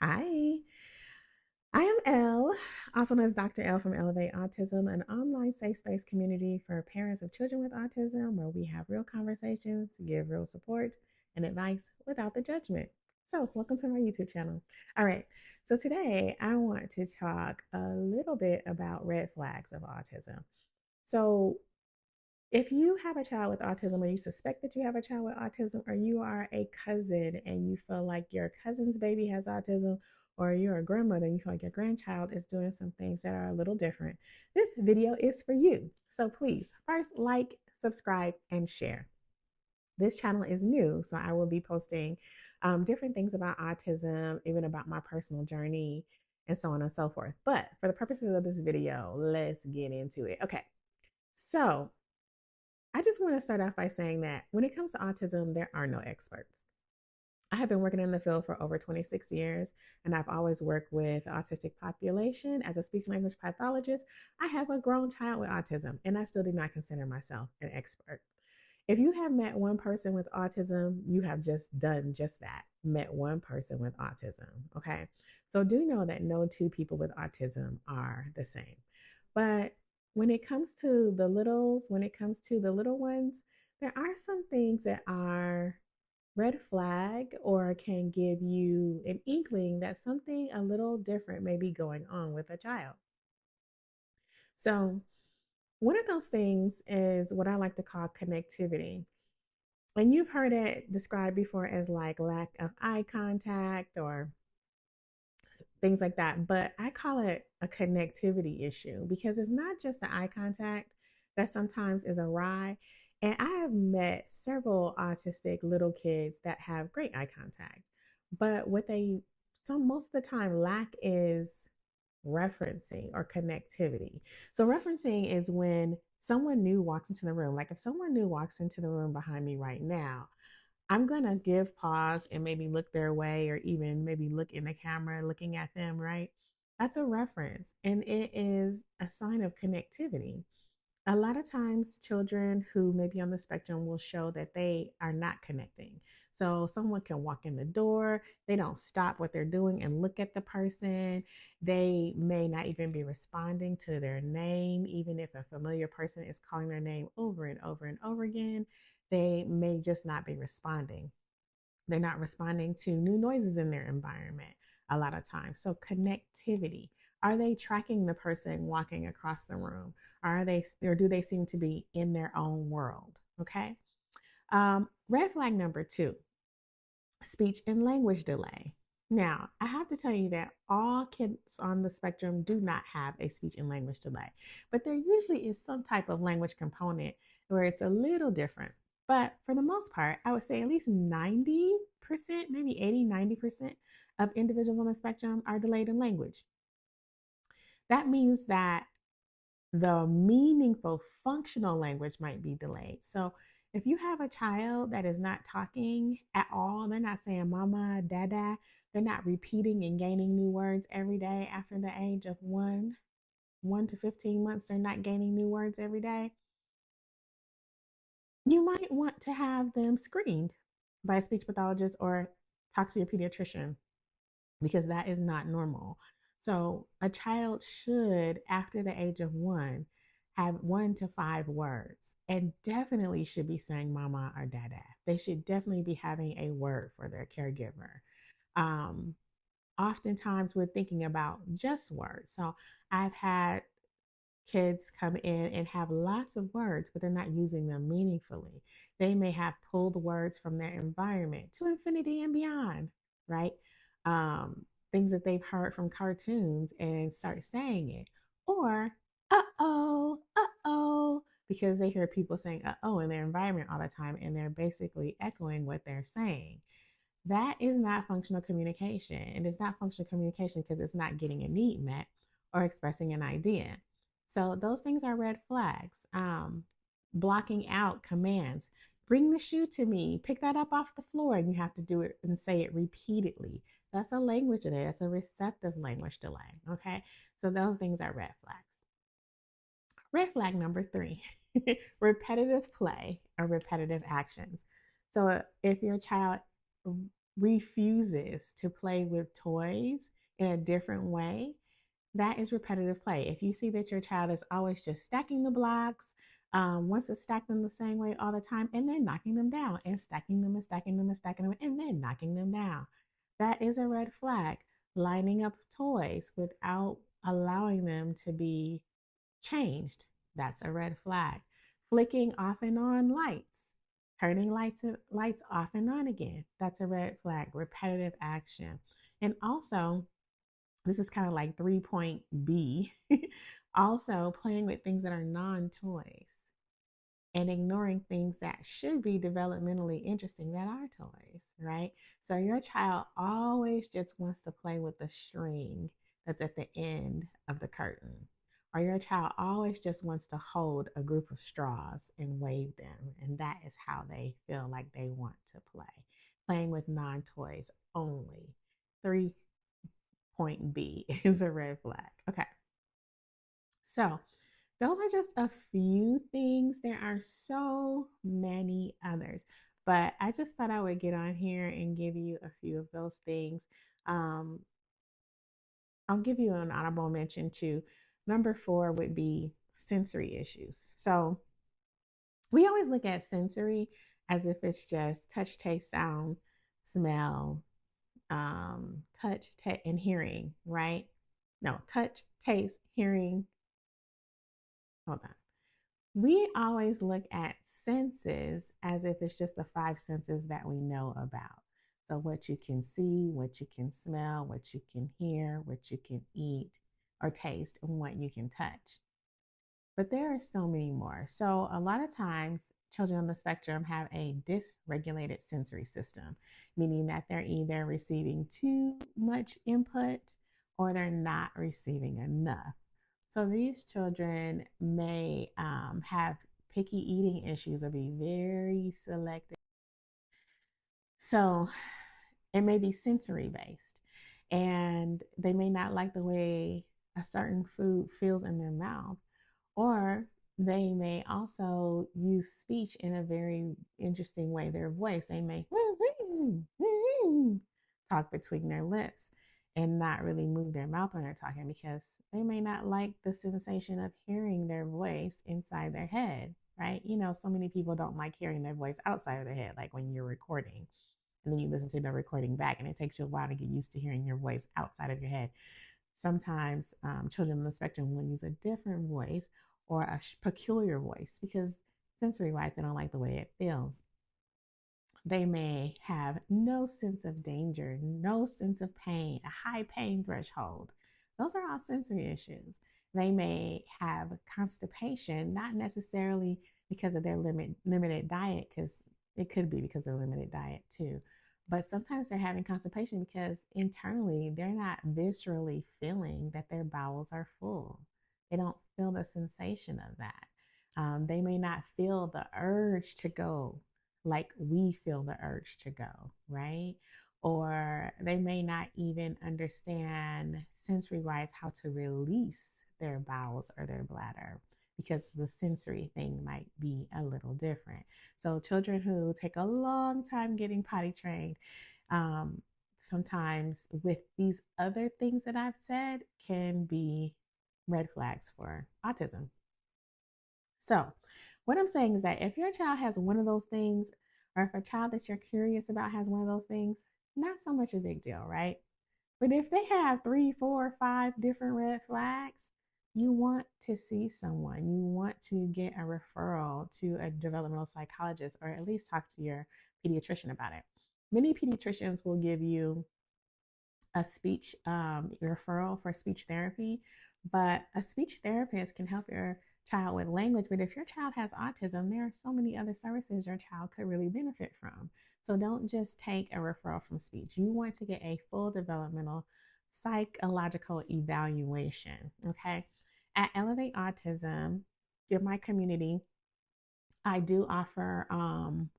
Hi, I am Elle, also known as Dr. L from Ellevate Autism, an online safe space community for parents of children with autism where we have real conversations, give real support and advice without the judgment. So, welcome to my YouTube channel. All right, so today I want to talk a little bit about red flags of autism. So, if you have a child with autism, or you suspect that you have a child with autism, or you are a cousin and you feel like your cousin's baby has autism, or you're a grandmother and you feel like your grandchild is doing some things that are a little different, this video is for you. So please, first, like, subscribe, and share. This channel is new, so I will be posting different things about autism, even about my personal journey, and so on and so forth. But for the purposes of this video, let's get into it. Okay, so I just want to start off by saying that when it comes to autism, there are no experts. I have been working in the field for over 26 years, and I've always worked with the autistic population. As a speech language pathologist, I have a grown child with autism, and I still do not consider myself an expert. If you have met one person with autism, you have just done just that, met one person with autism. Okay. So do know that no two people with autism are the same. But when it comes to the littles, when it comes to the little ones, there are some things that are red flag or can give you an inkling that something a little different may be going on with a child. So, one of those things is what I like to call connectivity. And you've heard it described before as like lack of eye contact or things like that. But I call it a connectivity issue because it's not just the eye contact that sometimes is awry. And I have met several autistic little kids that have great eye contact. But what they some most of the time lack is referencing or connectivity. So referencing is when someone new walks into the room. Like if someone new walks into the room behind me right now, I'm going to give pause and maybe look their way or even maybe look in the camera looking at them, right? That's a reference and it is a sign of connectivity. A lot of times, children who may be on the spectrum will show that they are not connecting. So, someone can walk in the door, they don't stop what they're doing and look at the person. They may not even be responding to their name, even if a familiar person is calling their name over and over and over again. They may just not be responding. They're not responding to new noises in their environment a lot of times. So, connectivity. Are they tracking the person walking across the room? Or do they seem to be in their own world? Okay. Red flag number two, speech and language delay. Now, I have to tell you that all kids on the spectrum do not have a speech and language delay, but there usually is some type of language component where it's a little different. But for the most part, I would say at least 90%, maybe 80, 90% of individuals on the spectrum are delayed in language. That means that the meaningful functional language might be delayed. So if you have a child that is not talking at all, they're not saying mama, dada, they're not repeating and gaining new words every day after the age of 1 to 15 months, they're not gaining new words every day. You might want to have them screened by a speech pathologist or talk to your pediatrician because that is not normal. So, a child should, after the age of 1, have 1 to 5 words and definitely should be saying mama or dada. They should definitely be having a word for their caregiver. Um, Oftentimes, we're thinking about just words. So, I've had kids come in and have lots of words, but they're not using them meaningfully. They may have pulled words from their environment to infinity and beyond, right? Things that they've heard from cartoons and start saying it. Or, uh oh, because they hear people saying oh in their environment all the time and they're basically echoing what they're saying. That is not functional communication. And it's not functional communication because it's not getting a need met or expressing an idea. So those things are red flags. Blocking out commands. Bring the shoe to me. Pick that up off the floor. And you have to do it and say it repeatedly. That's a language delay. That's a receptive language delay. Okay. So those things are red flags. Red flag number three, repetitive play or repetitive actions. So if your child refuses to play with toys in a different way, that is repetitive play. If you see that your child is always just stacking the blocks, wants to stack them the same way all the time, and then knocking them down, and stacking them and stacking them and stacking them, and then knocking them down, that is a red flag. Lining up toys without allowing them to be changed, that's a red flag. Flicking off and on lights, turning lights off and on again, that's a red flag. Repetitive action. And also, this is kind of like 3 point B, also playing with things that are non-toys and ignoring things that should be developmentally interesting that are toys, right? So your child always just wants to play with the string that's at the end of the curtain. Or your child always just wants to hold a group of straws and wave them. And that is how they feel like they want to play. Playing with non toys only. 3 point B is a red flag. Okay. So those are just a few things. There are so many others, but I just thought I would get on here and give you a few of those things. Um, I'll give you an honorable mention too. Number 4 would be sensory issues. So we always look at sensory as if it's just touch, taste, sound, smell, and hearing, right? No, touch, taste, hearing. Hold on. We always look at senses as if it's just the 5 senses that we know about. So, what you can see, what you can smell, what you can hear, what you can eat or taste, and what you can touch. But there are so many more. So, a lot of times, children on the spectrum have a dysregulated sensory system, meaning that they're either receiving too much input or they're not receiving enough. So these children may have picky eating issues or be very selective. So it may be sensory based, and they may not like the way a certain food feels in their mouth, or they may also use speech in a very interesting way. Their voice, they may talk between their lips and not really move their mouth when they're talking because they may not like the sensation of hearing their voice inside their head, right? You know, so many people don't like hearing their voice outside of their head, like when you're recording and then you listen to the recording back and it takes you a while to get used to hearing your voice outside of your head. Sometimes children on the spectrum will use a different voice or a peculiar voice because sensory wise, they don't like the way it feels. They may have no sense of danger, no sense of pain, a high pain threshold. Those are all sensory issues. They may have constipation, not necessarily because of their limited diet, because it could be because of their limited diet too. But sometimes they're having constipation because internally they're not viscerally feeling that their bowels are full. They don't feel the sensation of that. They may not feel the urge to go like we feel the urge to go, right? Or they may not even understand sensory wise how to release their bowels or their bladder because the sensory thing might be a little different. So, children who take a long time getting potty trained, um, sometimes with these other things that I've said, can be red flags for autism. So, what I'm saying is that if your child has one of those things, or if a child that you're curious about has one of those things, not so much a big deal, right? But if they have 3, 4, 5 different red flags, you want to see someone. You want to get a referral to a developmental psychologist or at least talk to your pediatrician about it. Many pediatricians will give you a speech referral for speech therapy, but a speech therapist can help your child with language. But if your child has autism, there are so many other services your child could really benefit from. So don't just take a referral from speech. You want to get a full developmental psychological evaluation. Okay. At Ellevate Autism, in my community, I do offer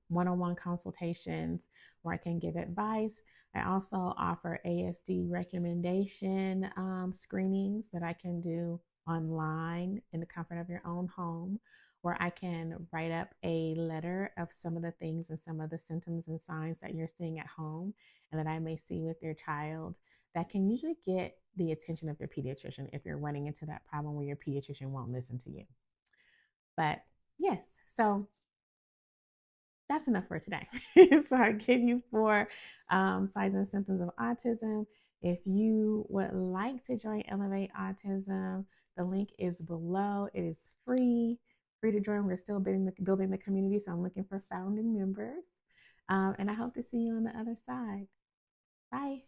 one-on-one consultations where I can give advice. I also offer ASD recommendation screenings that I can do online in the comfort of your own home, where I can write up a letter of some of the things and some of the symptoms and signs that you're seeing at home. and that I may see with your child that can usually get the attention of your pediatrician if you're running into that problem where your pediatrician won't listen to you. But yes, so that's enough for today. So I gave you four signs and symptoms of autism. If you would like to join Ellevate Autism, the link is below. It is free to join. We're still building the community, so I'm looking for founding members. And I hope to see you on the other side. Bye.